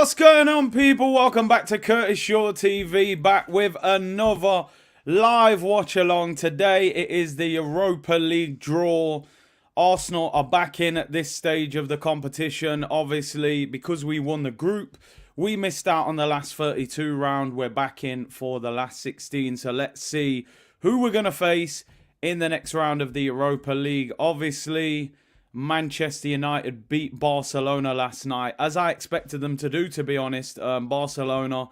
What's going on, people? Welcome back to Curtis Shaw TV, back with another live watch-along. Today it is the Europa League draw. Arsenal are back in at this stage of the competition. Obviously, because we won the group, we missed out on the last 32 round. We're back in for the last 16. So let's see who we're going to face in the next round of the Europa League. Obviously, Manchester United beat Barcelona last night, as I expected them to do, to be honest. Barcelona,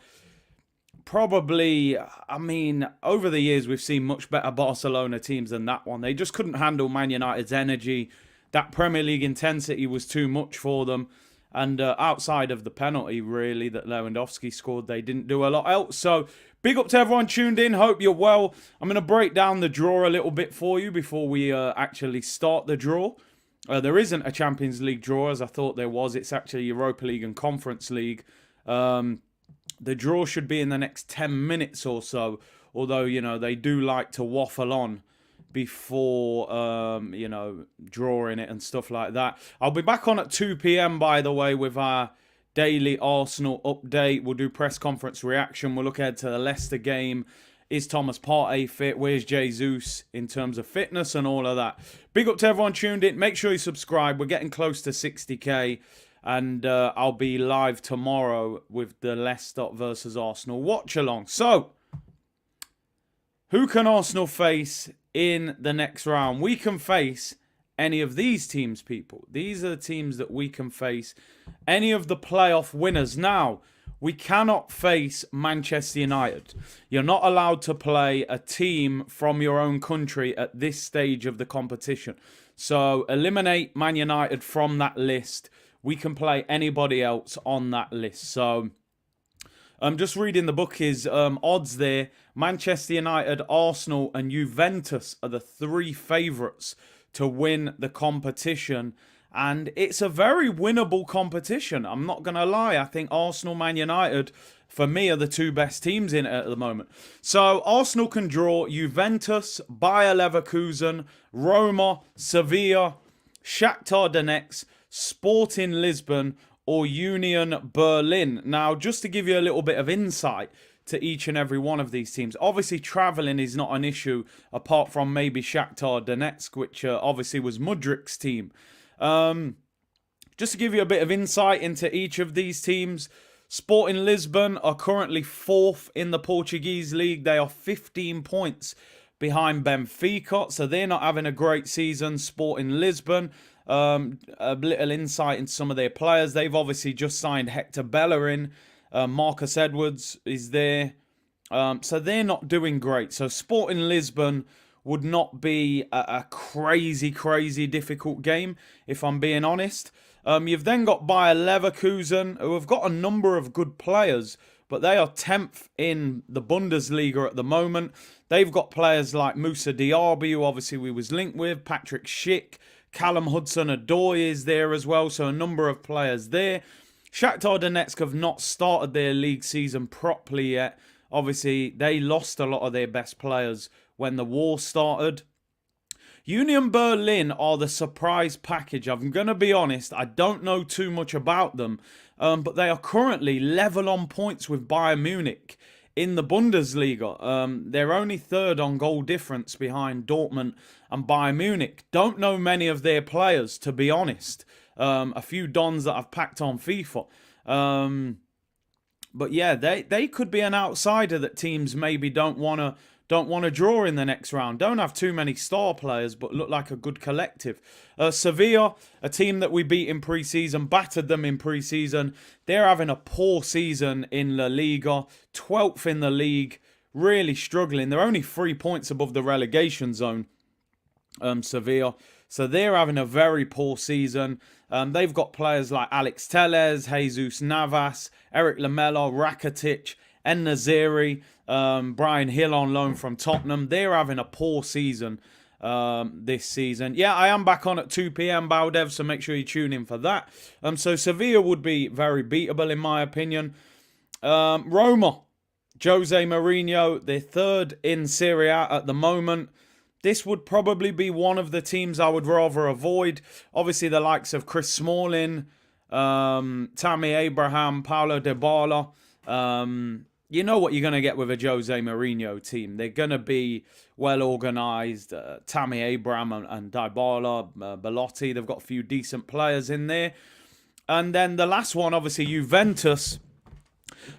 probably, I mean, over the years, we've seen much better Barcelona teams than that one. They just couldn't handle Man United's energy. That Premier League intensity was too much for them. And outside of the penalty, really, that Lewandowski scored, they didn't do a lot else. So, big up to everyone tuned in. Hope you're well. I'm going to break down the draw a little bit for you before we actually start the draw. There isn't a Champions League draw, as I thought there was. It's actually Europa League and Conference League. The draw should be in the next 10 minutes or so. Although, you know, they do like to waffle on before, you know, drawing it and stuff like that. I'll be back on at 2 p.m, by the way, with our daily Arsenal update. We'll do press conference reaction. We'll look ahead to the Leicester game. Is Thomas Partey fit? Where's Jesus in terms of fitness and all of that? Big up to everyone tuned in. Make sure you subscribe. We're getting close to 60k. And I'll be live tomorrow with the Leicester versus Arsenal watch-along. So, who can Arsenal face in the next round? We can face any of these teams, people. These are the teams that we can face. Any of the playoff winners. Now, we cannot face Manchester United. You're not allowed to play a team from your own country at this stage of the competition. So eliminate Man United from that list. We can play anybody else on that list. So I'm just reading the bookies odds there. Manchester United, Arsenal and Juventus are the three favourites to win the competition. And it's a very winnable competition. I'm not going to lie. I think Arsenal, Man United, for me, are the two best teams in it at the moment. So Arsenal can draw Juventus, Bayer Leverkusen, Roma, Sevilla, Shakhtar Donetsk, Sporting Lisbon, or Union Berlin. Now, just to give you a little bit of insight to each and every one of these teams. Obviously, travelling is not an issue, apart from maybe Shakhtar Donetsk, which obviously was Mudrik's team. Just to give you a bit of insight into each of these teams, Sporting Lisbon are currently 4th in the Portuguese league. They are 15 points behind Benfica, so they're not having a great season. Sporting Lisbon, a little insight into some of their players. They've obviously just signed Hector Bellerin. Marcus Edwards is there. So they're not doing great. So Sporting Lisbon would not be a crazy, crazy difficult game, if I'm being honest. You've then got Bayer Leverkusen, who have got a number of good players, but they are 10th in the Bundesliga at the moment. They've got players like Moussa Diaby, who obviously we was linked with, Patrick Schick, Callum Hudson-Odoi is there as well, so a number of players there. Shakhtar Donetsk have not started their league season properly yet. Obviously, they lost a lot of their best players when the war started. Union Berlin are the surprise package. I'm going to be honest, I don't know too much about them. But they are currently level on points with Bayern Munich in the Bundesliga. They're only 3rd on goal difference behind Dortmund and Bayern Munich. Don't know many of their players, to be honest. A few dons that I've packed on FIFA. But yeah, they could be an outsider that teams maybe don't want to draw in the next round. Don't have too many star players, but look like a good collective. Sevilla, a team that we beat in pre-season, battered them in pre-season. They're having a poor season in La Liga, 12th in the league, really struggling. They're only 3 points above the relegation zone, Sevilla. So they're having a very poor season. They've got players like Alex Telles, Jesus Navas, Eric Lamela, Rakitic, En-Nesyri, Brian Hill on loan from Tottenham. They're having a poor season this season. Yeah, I am back on at 2 p.m, Baldev, so make sure you tune in for that. So Sevilla would be very beatable in my opinion. Roma, Jose Mourinho, they're 3rd in Serie A at the moment. This would probably be one of the teams I would rather avoid. Obviously, the likes of Chris Smalling, Tammy Abraham, Paulo Dybala. You know what you're going to get with a Jose Mourinho team. They're going to be well organised. Tammy Abraham and Dybala, Belotti, they've got a few decent players in there. And then the last one, obviously, Juventus.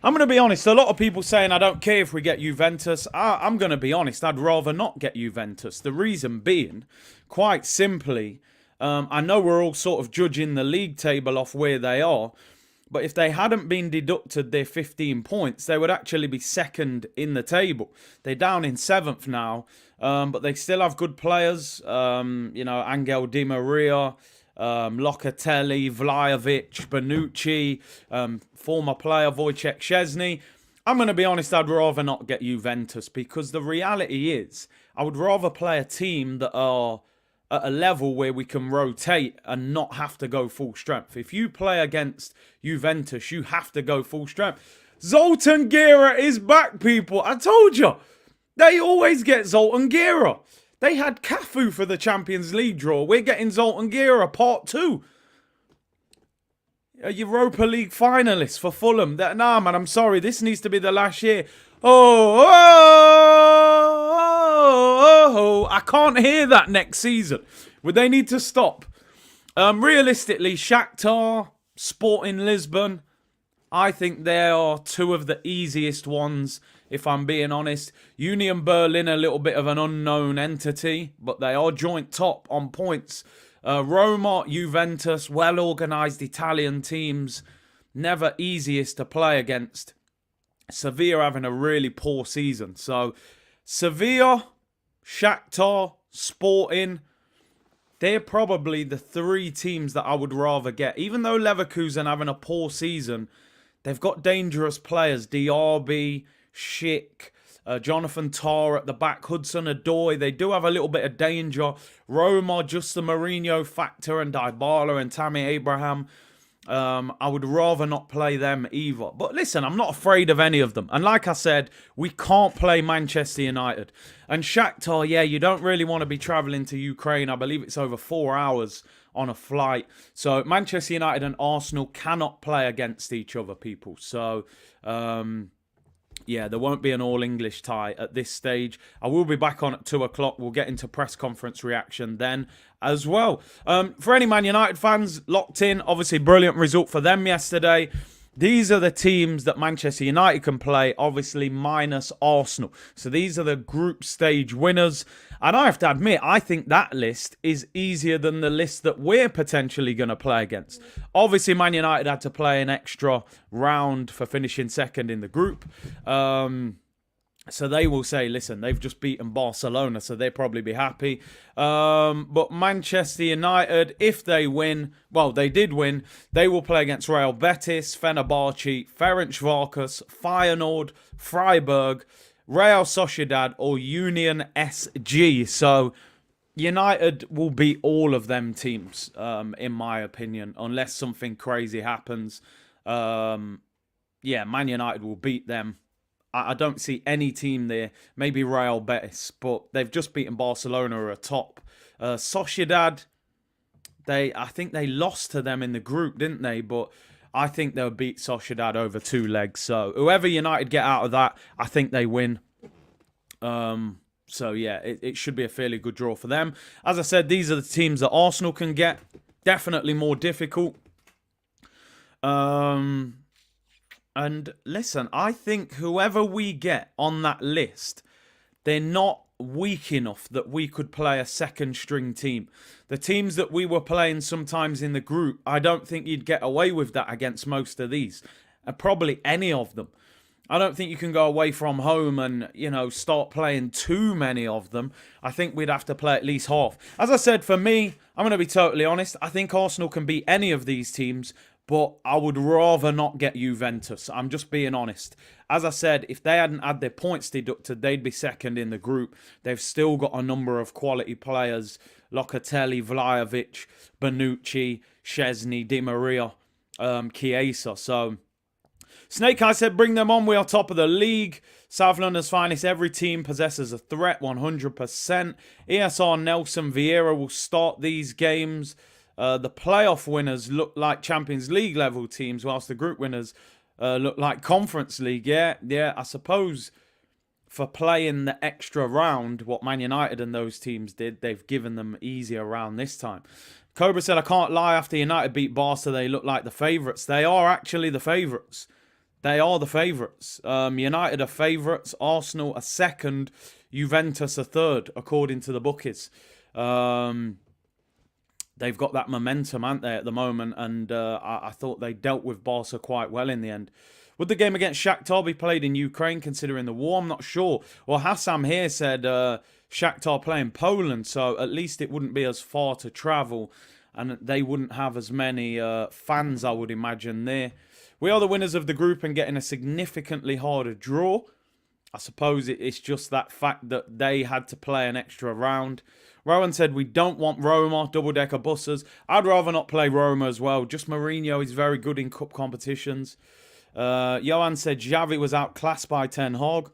I'm going to be honest, a lot of people saying I don't care if we get Juventus. I'm going to be honest, I'd rather not get Juventus. The reason being, quite simply, I know we're all sort of judging the league table off where they are, but if they hadn't been deducted their 15 points, they would actually be second in the table. They're down in 7th now, but they still have good players. Angel Di Maria, Locatelli, Vlahovic, Bonucci, former player Wojciech Szczesny. I'm going to be honest, I'd rather not get Juventus because the reality is I would rather play a team that are at a level where we can rotate and not have to go full strength. If you play against Juventus, you have to go full strength. Zoltan Gera is back, people. I told you. They always get Zoltan Gera. They had Cafu for the Champions League draw. We're getting Zoltan Gera part 2. A Europa League finalist for Fulham. Nah, man, I'm sorry. This needs to be the last year. I can't hear that next season. Would they need to stop? Realistically, Shakhtar, Sporting Lisbon, I think they are 2 of the easiest ones, if I'm being honest. Union Berlin, a little bit of an unknown entity, but they are joint top on points. Roma, Juventus, well-organised Italian teams, never easiest to play against. Sevilla having a really poor season. So, Sevilla, Shakhtar, Sporting, they're probably the 3 teams that I would rather get. Even though Leverkusen having a poor season, they've got dangerous players. Diaby, Schick, Jonathan Tah at the back, Hudson-Odoi. They do have a little bit of danger. Roma, just the Mourinho factor, and Dybala and Tammy Abraham. I would rather not play them either. But listen, I'm not afraid of any of them. And like I said, we can't play Manchester United. And Shakhtar, yeah, you don't really want to be travelling to Ukraine. I believe it's over 4 hours on a flight. So Manchester United and Arsenal cannot play against each other, people. So, yeah, there won't be an all-English tie at this stage. I will be back on at 2 o'clock. We'll get into press conference reaction then as well. For any Man United fans locked in, obviously brilliant result for them yesterday. These are the teams that Manchester United can play, obviously minus Arsenal. So these are the group stage winners. And I have to admit, I think that list is easier than the list that we're potentially going to play against. Obviously, Man United had to play an extra round for finishing second in the group. So they will say, listen, they've just beaten Barcelona, so they'll probably be happy. But Manchester United, if they win, well, they did win, they will play against Real Betis, Fenerbahce, Ferencváros, Feyenoord, Freiburg, Real Sociedad, or Union SG. So United will beat all of them teams, in my opinion, unless something crazy happens. Yeah, Man United will beat them. I don't see any team there. Maybe Real Betis, but they've just beaten Barcelona at top. Sociedad, I think they lost to them in the group, didn't they? But I think they'll beat Sociedad over 2 legs. So whoever United get out of that, I think they win. So yeah, it should be a fairly good draw for them. As I said, these are the teams that Arsenal can get. Definitely more difficult. And listen, I think whoever we get on that list, they're not weak enough that we could play a second string team. The teams that we were playing sometimes in the group, I don't think you'd get away with that against most of these. Probably any of them. I don't think you can go away from home and, start playing too many of them. I think we'd have to play at least half. As I said, for me, I'm going to be totally honest. I think Arsenal can beat any of these teams. But I would rather not get Juventus. I'm just being honest. As I said, if they hadn't had their points deducted, they'd be second in the group. They've still got a number of quality players. Locatelli, Vlahovic, Bonucci, Szczesny, Di Maria, Chiesa. So, Snake Eye said, bring them on. We are top of the league. South London's finest. Every team possesses a threat, 100%. ESR Nelson Vieira will start these games. The playoff winners look like Champions League level teams, whilst the group winners look like Conference League. Yeah, I suppose for playing the extra round, what Man United and those teams did, they've given them easier round this time. Cobra said, I can't lie, after United beat Barca, they look like the favourites. They are actually the favourites. They are the favourites. United are favourites. Arsenal are second. Juventus are third, according to the bookies. They've got that momentum, aren't they, at the moment? And I thought they dealt with Barca quite well in the end. Would the game against Shakhtar be played in Ukraine, considering the war? I'm not sure. Well, Hassam here said Shakhtar play in Poland, so at least it wouldn't be as far to travel, and they wouldn't have as many fans, I would imagine, there. We are the winners of the group and getting a significantly harder draw. I suppose it's just that fact that they had to play an extra round. Rowan said, we don't want Roma, double-decker buses. I'd rather not play Roma as well. Just Mourinho is very good in cup competitions. Johan said, Xavi was outclassed by Ten Hag.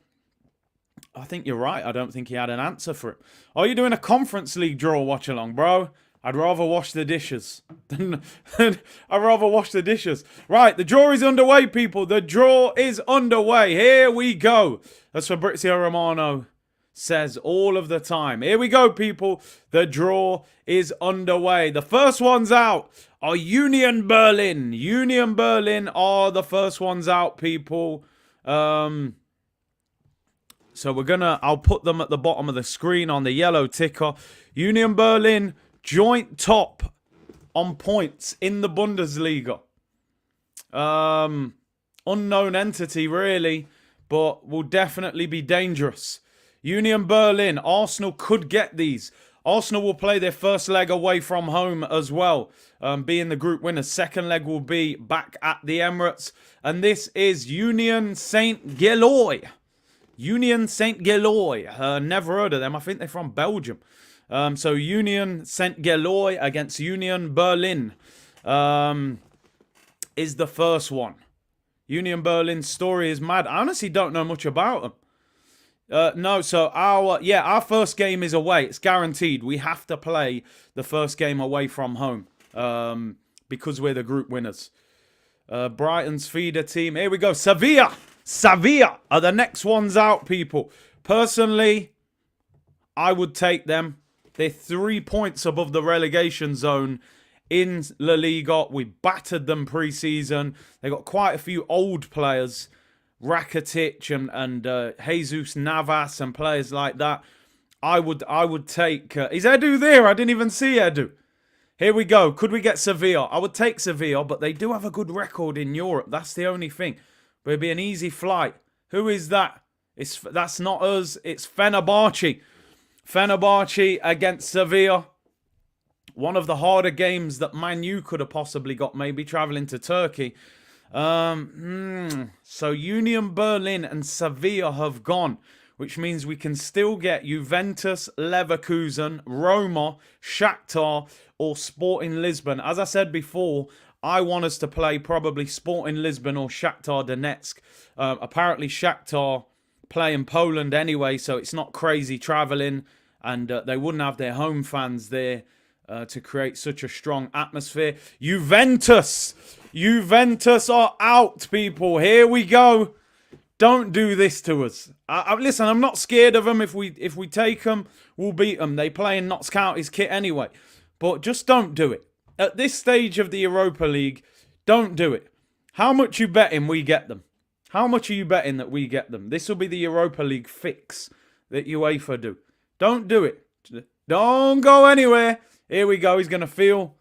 I think you're right. I don't think he had an answer for it. Are you doing a Conference League draw watch along, bro? I'd rather wash the dishes. I'd rather wash the dishes. Right, the draw is underway, people. The draw is underway. Here we go. As Fabrizio Romano says all of the time. Here we go, people. The draw is underway. The first ones out are Union Berlin. Union Berlin are the first ones out, people. So I'll put them at the bottom of the screen on the yellow ticker. Union Berlin, joint top on points in the Bundesliga. Unknown entity, really, but will definitely be dangerous. Union Berlin, Arsenal could get these. Arsenal will play their first leg away from home as well, being the group winners. Second leg will be back at the Emirates. And this is Union Saint-Gilloy. Union Saint-Gilloy. Never heard of them. I think they're from Belgium. So Union Saint-Gilloy against Union Berlin is the first one. Union Berlin's story is mad. I honestly don't know much about them. No, so our first game is away. It's guaranteed. We have to play the first game away from home because we're the group winners. Brighton's feeder team. Here we go. Sevilla. Sevilla are the next ones out, people. Personally, I would take them. They're 3 points above the relegation zone in La Liga. We battered them pre-season. They got quite a few old players. Rakitic and Jesus Navas and players like that. I would take... is Edu there? I didn't even see Edu. Here we go. Could we get Sevilla? I would take Sevilla, but they do have a good record in Europe. That's the only thing. But it'd be an easy flight. Who is that? That's not us. It's Fenerbahce. Fenerbahce against Sevilla. One of the harder games that Man U could have possibly got, maybe travelling to Turkey. So Union Berlin and Sevilla have gone, which means we can still get Juventus, Leverkusen, Roma, Shakhtar, or Sporting Lisbon. As I said before, I want us to play probably Sporting Lisbon or Shakhtar Donetsk. Apparently Shakhtar play in Poland anyway, so it's not crazy travelling, and they wouldn't have their home fans there to create such a strong atmosphere. Juventus are out, people. Here we go. Don't do this to us. Listen, I'm not scared of them. If we take them, we'll beat them. They play in Notts County's kit anyway. But just don't do it. At this stage of the Europa League, don't do it. How much you betting we get them? How much are you betting that we get them? This will be the Europa League fix that UEFA do. Don't do it. Don't go anywhere. Here we go. He's going to feel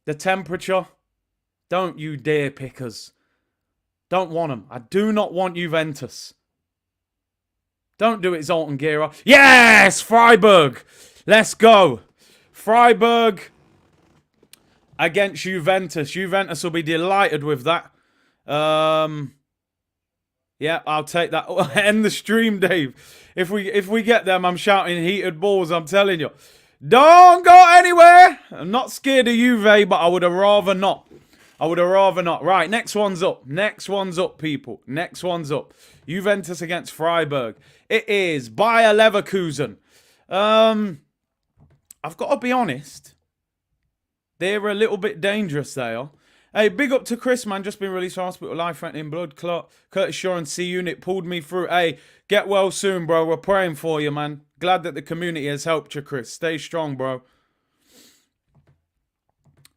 the temperature. Don't you dare pick us. Don't want them. I do not want Juventus. Don't do it, Zoltan Gera. Yes! Freiburg. Let's go. Freiburg against Juventus. Juventus will be delighted with that. Yeah, I'll take that. End the stream, Dave. If we get them, I'm shouting heated balls, I'm telling you. Don't go anywhere. I'm not scared of Juve, but I would have rather not. Right, next one's up. Next one's up, people. Next one's up. Juventus against Freiburg. It is Bayer Leverkusen. I've got to be honest. They're a little bit dangerous, they are. Hey, big up to Chris, man. Just been released from hospital, life-threatening blood clot. Curtis Shaw and C-Unit pulled me through. Hey, get well soon, bro. We're praying for you, man. Glad that the community has helped you, Chris. Stay strong, bro.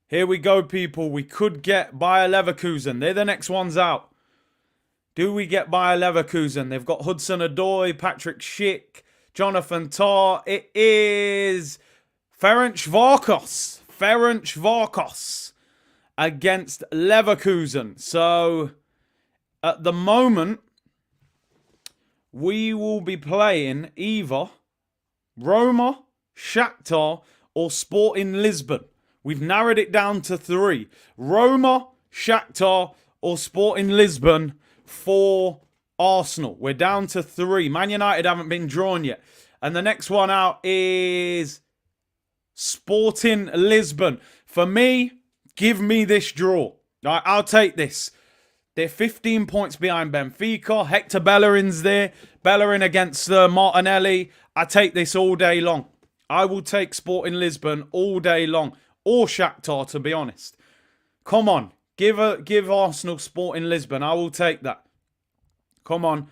Here we go, people. We could get Bayer Leverkusen. They're the next ones out. Do we get Bayer Leverkusen? They've got Hudson Odoi, Patrick Schick, Jonathan Tah. It is Ferencváros. Ferencváros against Leverkusen. So, at the moment, we will be playing either Roma, Shakhtar, or Sporting Lisbon. We've narrowed it down to 3. Roma, Shakhtar, or Sporting Lisbon for Arsenal. We're down to 3. Man United haven't been drawn yet. And the next one out is Sporting Lisbon. For me, give me this draw. Right, I'll take this. They're 15 points behind Benfica. Hector Bellerin's there. Bellerin against Martinelli. I take this all day long. I will take Sporting Lisbon all day long. Or Shakhtar, to be honest. Come on. Give Arsenal Sporting Lisbon. I will take that. Come on.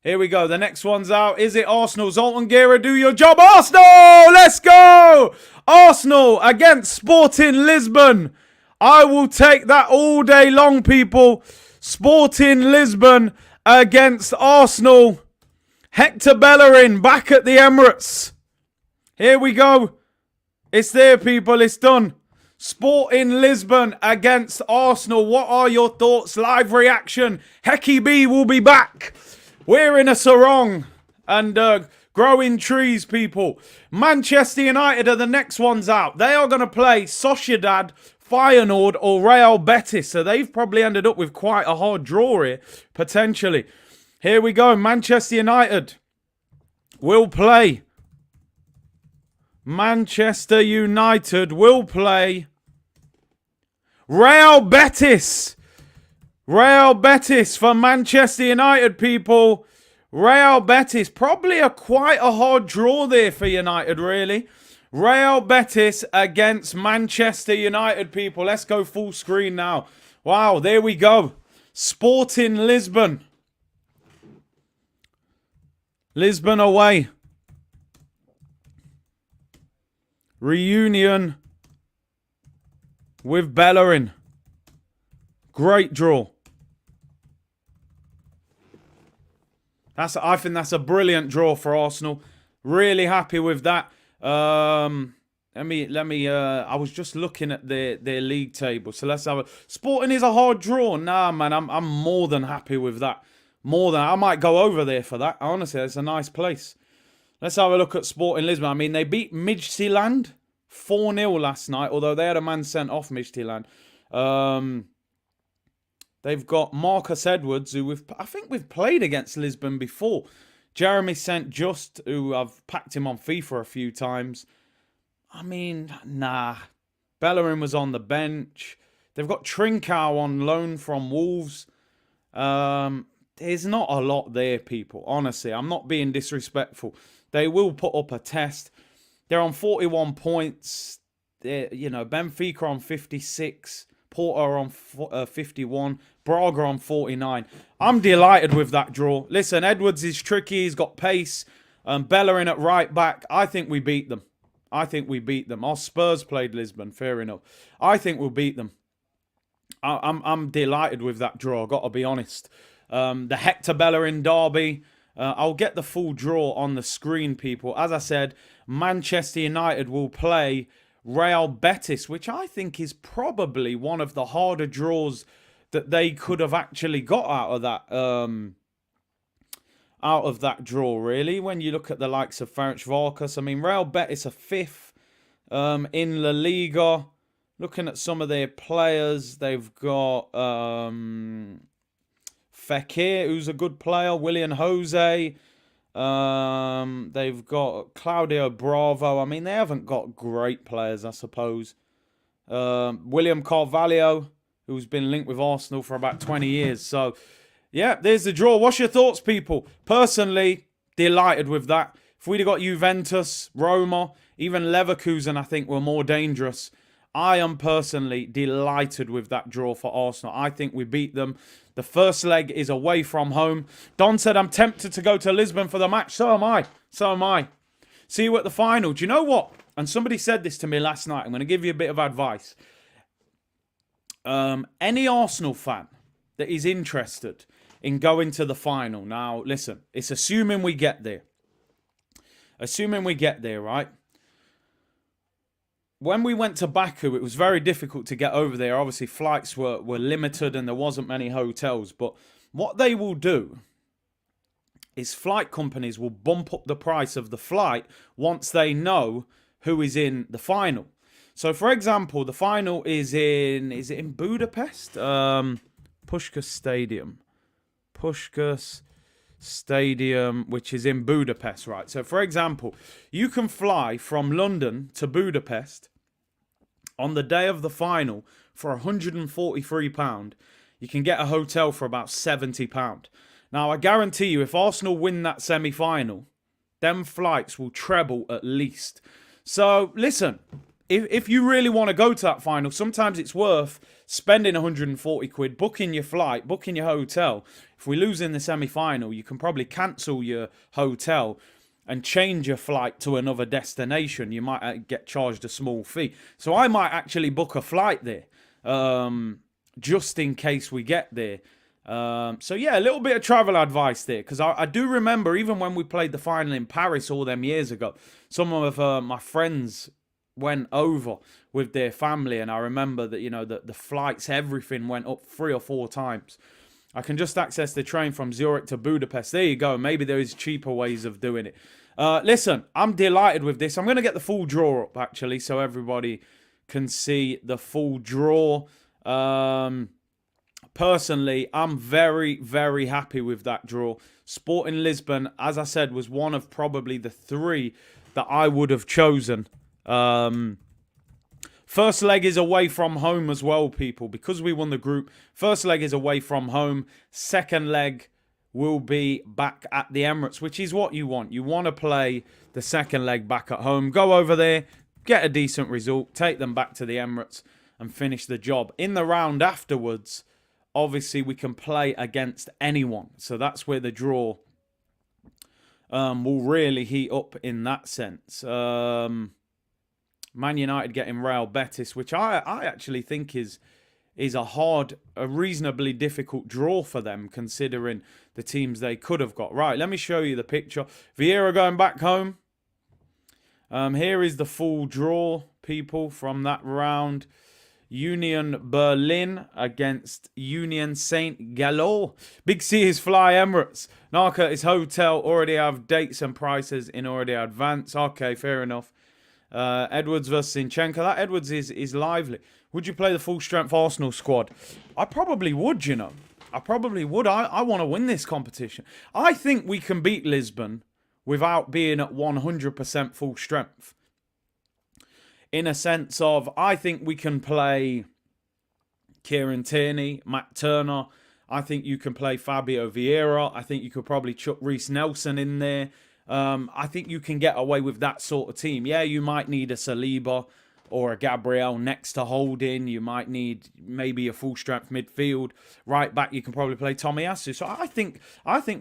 Here we go. The next one's out. Is it Arsenal? Zoltan Gera, do your job. Arsenal! Let's go! Arsenal against Sporting Lisbon. I will take that all day long, people. Sporting Lisbon against Arsenal. Hector Bellerin back at the Emirates. Here we go. It's there, people. It's done. Sporting Lisbon against Arsenal. What are your thoughts? Live reaction. Hecky B will be back. We're in a sarong and growing trees, people. Manchester United are the next ones out. They are going to play Sociedad, Feyenoord, or Real Betis. So they've probably ended up with quite a hard draw here, potentially. Here we go. Manchester United will play. Manchester United will play Real Betis. Real Betis for Manchester United, people. Real Betis. Probably quite a hard draw there for United, really. Real Betis against Manchester United, people. Let's go full screen now. Wow, there we go. Sporting Lisbon. Lisbon away. Reunion with Bellerin. Great draw. I think that's a brilliant draw for Arsenal. Really happy with that. I was just looking at their league table. So let's have a... Sporting is a hard draw. Nah, man, I'm more than happy with that. I might go over there for that. Honestly, it's a nice place. Let's have a look at Sporting Lisbon. I mean, they beat Midtjylland 4-0 last night, although they had a man sent off Midtjylland. They've got Marcus Edwards, who I think we've played against Lisbon before. Jeremy St. Just, who I've packed him on FIFA a few times. I mean, nah. Bellerin was on the bench. They've got Trincao on loan from Wolves. There's not a lot there, people. Honestly, I'm not being disrespectful. They will put up a test. They're on 41 points. Benfica on 56. Porto on 51. Braga on 49. I'm delighted with that draw. Listen, Edwards is tricky. He's got pace. Bellerin at right back. I think we beat them. Our Spurs played Lisbon. Fair enough. I think we'll beat them. I'm delighted with that draw. I've got to be honest. The Hector Bellerin derby. I'll get the full draw on the screen, people. As I said, Manchester United will play Real Betis, which I think is probably one of the harder draws that they could have actually got out of that draw, really. When you look at the likes of Ferencváros, I mean, Real Betis are 5th in La Liga. Looking at some of their players, they've got Fekir, who's a good player. William Jose. They've got Claudio Bravo. I mean, they haven't got great players, I suppose. William Carvalho, who's been linked with Arsenal for about 20 years. So, yeah, there's the draw. What's your thoughts, people? Personally, delighted with that. If we'd have got Juventus, Roma, even Leverkusen, I think were more dangerous. I am personally delighted with that draw for Arsenal. I think we beat them. The first leg is away from home. Don said, I'm tempted to go to Lisbon for the match. So am I. So am I. See you at the final. Do you know what? And somebody said this to me last night. I'm going to give you a bit of advice. Any Arsenal fan that is interested in going to the final. Now, listen, it's assuming we get there. Assuming we get there, right? When we went to Baku, it was very difficult to get over there. Obviously, flights were limited and there wasn't many hotels. But what they will do is flight companies will bump up the price of the flight once they know who is in the final. So, for example, the final is in Budapest? Puskás Stadium. Puskás Stadium, which is in Budapest, right? So, for example, you can fly from London to Budapest on the day of the final for £143. You can get a hotel for about £70. Now, I guarantee you, if Arsenal win that semi-final, them flights will treble at least. So, listen, if you really want to go to that final, sometimes it's worth spending 140 quid, booking your flight, booking your hotel. If we lose in the semi-final, you can probably cancel your hotel and change your flight to another destination. You might get charged a small fee. So I might actually book a flight there, just in case we get there. So yeah, a little bit of travel advice there, because I do remember even when we played the final in Paris all them years ago, some of my friends went over with their family, and I remember that, you know, the flights, everything went up 3 or 4 times. I can just access the train from Zurich to Budapest. There you go. Maybe there is cheaper ways of doing it. Listen, I'm delighted with this. I'm going to get the full draw up, actually, so everybody can see the full draw. Personally, I'm very, very happy with that draw. Sporting Lisbon, as I said, was one of probably the 3 that I would have chosen. First leg is away from home as well, people, because we won the group. First leg is away from home. Second leg will be back at the Emirates, which is what you want. You want to play the second leg back at home. Go over there, get a decent result, take them back to the Emirates and finish the job. In the round afterwards, obviously, we can play against anyone. So that's where the draw will really heat up in that sense. Man United getting Real Betis, which I actually think is a reasonably difficult draw for them, considering the teams they could have got. Right, let me show you the picture. Vieira going back home. Here is the full draw, people, from that round. Union Berlin against Union Saint Gallo. Big C is Fly Emirates. Narca is hotel. Already have dates and prices in already advance. Okay, fair enough. Edwards versus Zinchenko. That Edwards is lively. Would you play the full strength Arsenal squad? I probably would, you know. I probably would. I want to win this competition. I think we can beat Lisbon without being at 100% full strength. In a sense of, I think we can play Kieran Tierney, Matt Turner. I think you can play Fabio Vieira. I think you could probably chuck Reece Nelson in there. I think you can get away with that sort of team. Yeah, you might need a Saliba or a Gabriel next to Holding. You might need maybe a full-strength midfield. Right back, you can probably play Tomiyasu. So I think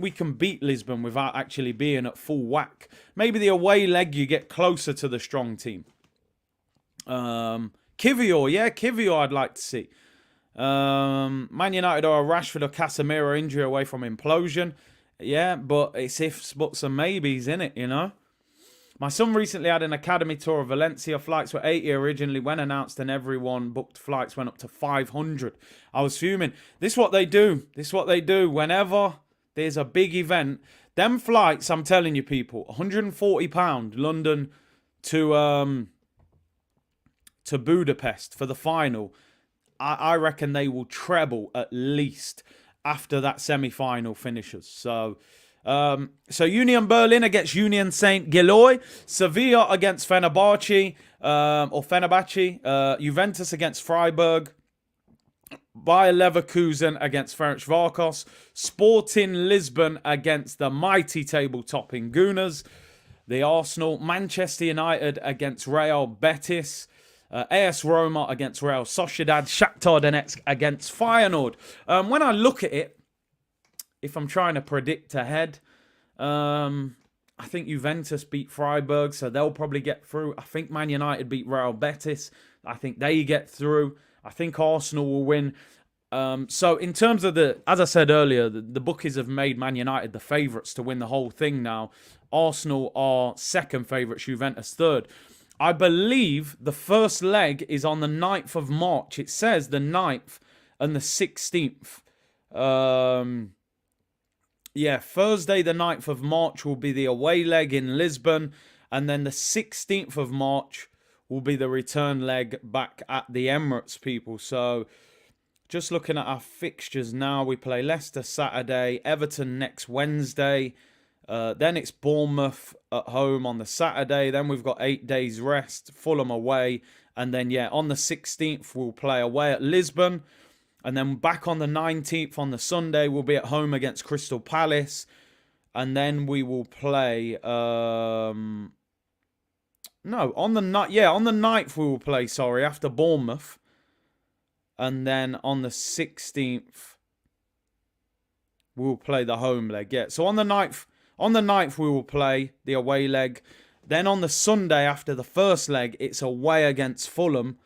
we can beat Lisbon without actually being at full whack. Maybe the away leg, you get closer to the strong team. Kivior, yeah, Kivior I'd like to see. Man United or a Rashford or Casemiro injury away from implosion. Yeah, but it's ifs, buts and maybes, innit, you know? My son recently had an academy tour of Valencia. Flights were 80 originally when announced, and everyone booked flights went up to 500. I was fuming. This is what they do. This is what they do. Whenever there's a big event, them flights, I'm telling you people, £140 London to Budapest for the final. I reckon they will treble at least after that semi-final finishes. So Union Berlin against Union Saint Gilloy, Sevilla against Fenerbahce, Juventus against Freiburg, Bayer Leverkusen against Ferencváros, Sporting Lisbon against the mighty table-topping Gunners, the Arsenal, Manchester United against Real Betis, AS Roma against Real Sociedad. Shakhtar Donetsk against Feyenoord. When I look at it, if I'm trying to predict ahead, I think Juventus beat Freiburg, so they'll probably get through. I think Man United beat Real Betis. I think they get through. I think Arsenal will win. So in terms of as I said earlier, the bookies have made Man United the favourites to win the whole thing now. Arsenal are second favourites, Juventus third. I believe the first leg is on the 9th of March. It says the 9th and the 16th. Yeah, Thursday the 9th of March will be the away leg in Lisbon. And then the 16th of March will be the return leg back at the Emirates, people. So just looking at our fixtures now, we play Leicester Saturday, Everton next Wednesday. Then it's Bournemouth at home on the Saturday. Then we've got 8 days rest, Fulham away. And then, yeah, on the 16th, we'll play away at Lisbon. And then back on the 19th on the Sunday, we'll be at home against Crystal Palace. And then we will play... on the 9th we will play, after Bournemouth. And then on the 16th, we'll play the home leg. Yeah, so on the 9th we will play the away leg. Then on the Sunday after the first leg, it's away against Fulham.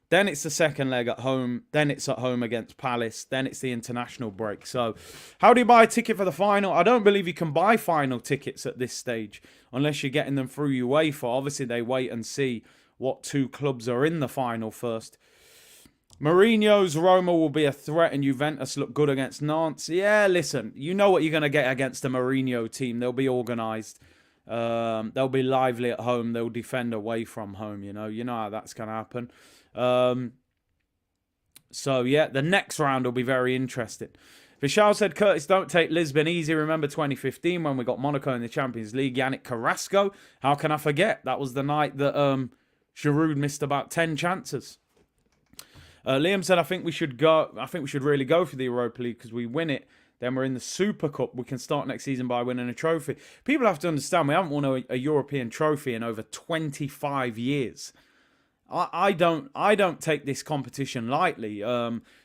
Then it's the second leg at home. Then it's at home against Palace. Then it's the international break. So how do you buy a ticket for the final? I don't believe you can buy final tickets at this stage unless you're getting them through UEFA. Obviously, they wait and see what 2 clubs are in the final first. Mourinho's Roma will be a threat and Juventus look good against Nantes. Yeah, listen, you know what you're going to get against a Mourinho team. They'll be organised. They'll be lively at home. They'll defend away from home, you know. You know how that's going to happen. So, yeah, the next round will be very interesting. Vishal said, Curtis, don't take Lisbon easy. Remember 2015 when we got Monaco in the Champions League? Yannick Carrasco. How can I forget? That was the night that Giroud missed about 10 chances. Liam said, I think we should really go for the Europa League because we win it. Then we're in the Super Cup. We can start next season by winning a trophy. People have to understand we haven't won a European trophy in over 25 years. I don't take this competition lightly.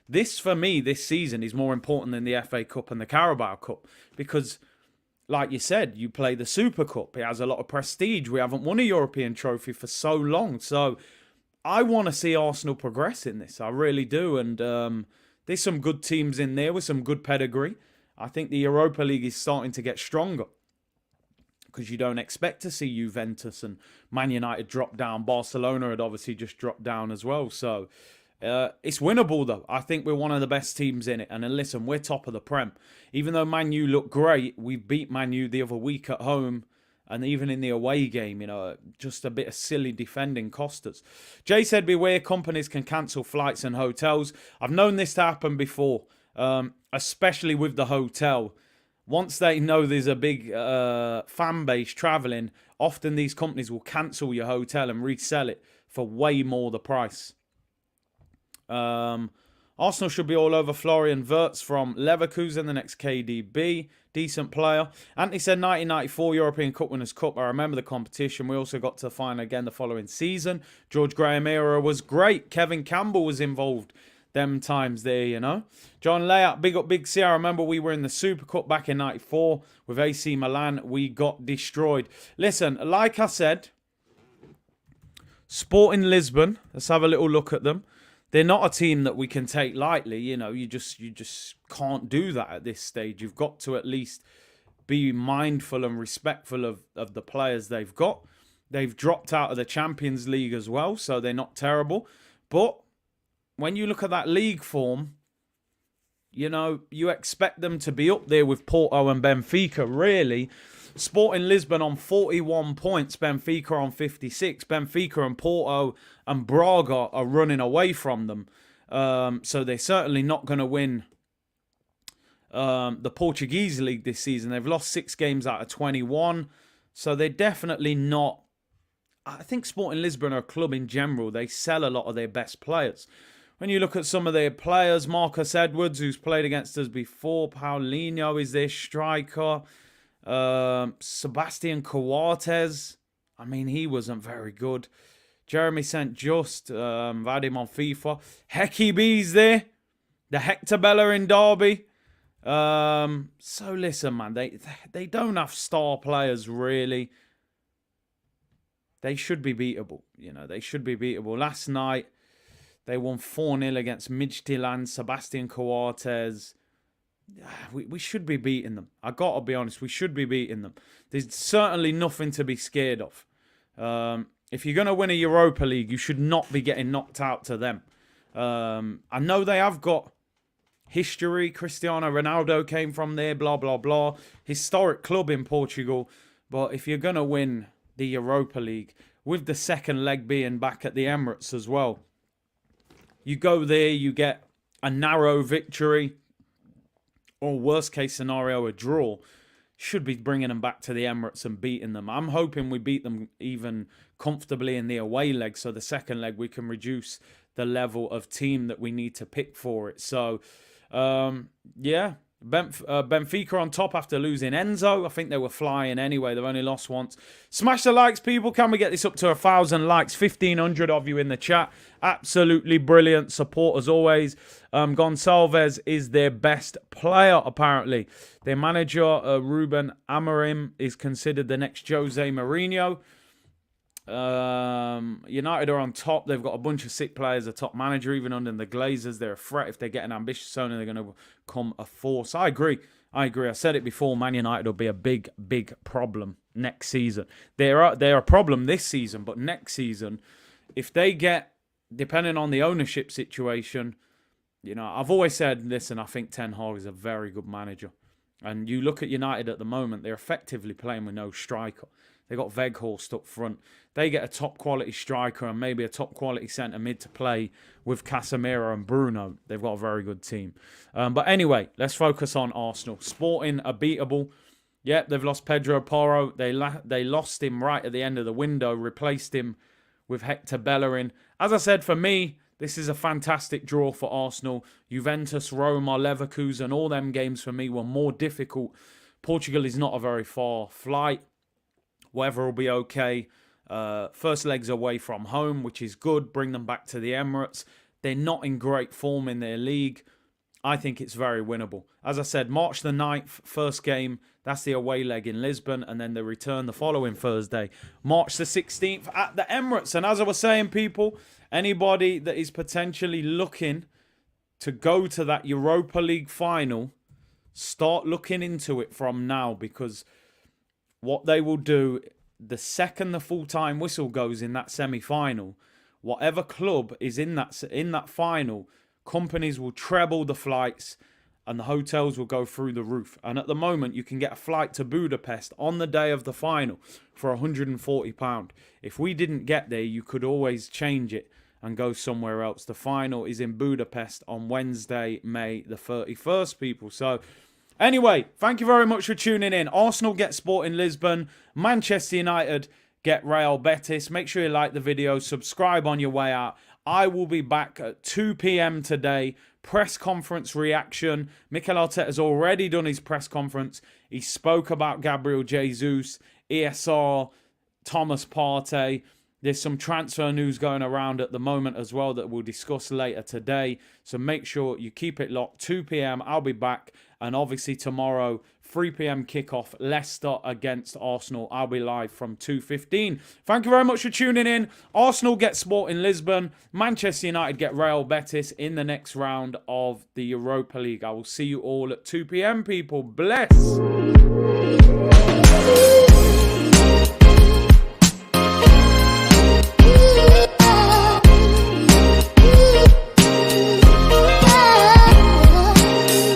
This, for me, this season is more important than the FA Cup and the Carabao Cup because, like you said, you play the Super Cup. It has a lot of prestige. We haven't won a European trophy for so long. So I want to see Arsenal progress in this. I really do. And there's some good teams in there with some good pedigree. I think the Europa League is starting to get stronger because you don't expect to see Juventus and Man United drop down. Barcelona had obviously just dropped down as well. So it's winnable, though. I think we're one of the best teams in it. And then, listen, we're top of the Prem. Even though Man U look great, we beat Man U the other week at home. And even in the away game, you know, just a bit of silly defending cost us. Jay said, beware, companies can cancel flights and hotels. I've known this to happen before, especially with the hotel. Once they know there's a big fan base travelling, often these companies will cancel your hotel and resell it for way more the price. Arsenal should be all over Florian Wirtz from Leverkusen, the next KDB. Decent player. Anthony said 1994 European Cup Winners' Cup. I remember the competition. We also got to the final again the following season. George Graham era was great. Kevin Campbell was involved them times there, you know. John Layout, big up Big C. I remember we were in the Super Cup back in 94 with AC Milan. We got destroyed. Listen, like I said, Sporting Lisbon, let's have a little look at them. They're not a team that we can take lightly. You know, you just can't do that at this stage. You've got to at least be mindful and respectful of the players they've got. They've dropped out of the Champions League as well, so they're not terrible. But when you look at that league form, you know, you expect them to be up there with Porto and Benfica, really. Sporting Lisbon on 41 points, Benfica on 56. Benfica and Porto and Braga are running away from them. So they're certainly not going to win the Portuguese league this season. They've lost 6 games out of 21. So they're definitely not... I think Sporting Lisbon are a club in general. They sell a lot of their best players. When you look at some of their players, Marcus Edwards, who's played against us before, Paulinho is their striker. Sebastian Coates, I mean, he wasn't very good. Jeremy St. Just, I've had him on FIFA. Hecky B's there. The Hector Bellerin derby. So listen, man, they don't have star players, really. They should be beatable. You know, they should be beatable. Last night, they won 4-0 against Midtjylland, Sebastian Coates. We should be beating them. I got to be honest, we should be beating them. There's certainly nothing to be scared of. If you're going to win a Europa League, you should not be getting knocked out to them. I know they have got history. Cristiano Ronaldo came from there, blah, blah, blah. Historic club in Portugal. But if you're going to win the Europa League, with the second leg being back at the Emirates as well, you go there, you get a narrow victory, or worst case scenario, a draw. Should be bringing them back to the Emirates and beating them. I'm hoping we beat them even comfortably in the away leg, so the second leg we can reduce the level of team that we need to pick for it. So, yeah, Benfica on top after losing Enzo. I think they were flying anyway. They've only lost once. Smash the likes, people. Can we get this up to 1,000 likes? 1,500 of you in the chat. Absolutely brilliant support as always. Gonçalves is their best player, apparently. Their manager, Ruben Amorim, is considered the next Jose Mourinho. United are on top. They've got a bunch of sick players, a top manager, even under the Glazers. They're a threat. If they get an ambitious owner, they're going to become a force. I agree. I said it before, Man United will be a big, big problem next season. They're a problem this season, but next season, if they get, depending on the ownership situation, you know, I've always said, listen, I think Ten Hag is a very good manager. And you look at United at the moment, they're effectively playing with no striker. They got Weghorst up front. They get a top quality striker and maybe a top quality centre mid to play with Casemiro and Bruno. They've got a very good team. But anyway, let's focus on Arsenal. Sporting are beatable. Yep, they've lost Pedro Porro. They lost him right at the end of the window, replaced him with Hector Bellerin. As I said, for me, this is a fantastic draw for Arsenal. Juventus, Roma, Leverkusen, all them games for me were more difficult. Portugal is not a very far flight. Weather will be okay. First leg's away from home, which is good. Bring them back to the Emirates. They're not in great form in their league. I think it's very winnable. As I said, March the 9th, first game. That's the away leg in Lisbon. And then the return the following Thursday. March the 16th at the Emirates. And as I was saying, people, anybody that is potentially looking to go to that Europa League final, start looking into it from now, because what they will do, the second the full-time whistle goes in that semi-final, whatever club is in that final, companies will treble the flights and the hotels will go through the roof. And at the moment, you can get a flight to Budapest on the day of the final for £140. If we didn't get there, you could always change it and go somewhere else. The final is in Budapest on Wednesday, May the 31st, people. So anyway, thank you very much for tuning in. Arsenal get Sporting Lisbon. Manchester United get Real Betis. Make sure you like the video. Subscribe on your way out. I will be back at 2 p.m. today. Press conference reaction. Mikel Arteta's already done his press conference. He spoke about Gabriel Jesus, ESR, Thomas Partey. There's some transfer news going around at the moment as well that we'll discuss later today. So make sure you keep it locked. 2 p.m. I'll be back. And obviously tomorrow, 3 p.m. kickoff, Leicester against Arsenal. I'll be live from 2:15. Thank you very much for tuning in. Arsenal get Sporting Lisbon. Manchester United get Real Betis in the next round of the Europa League. I will see you all at 2 p.m. people. Bless.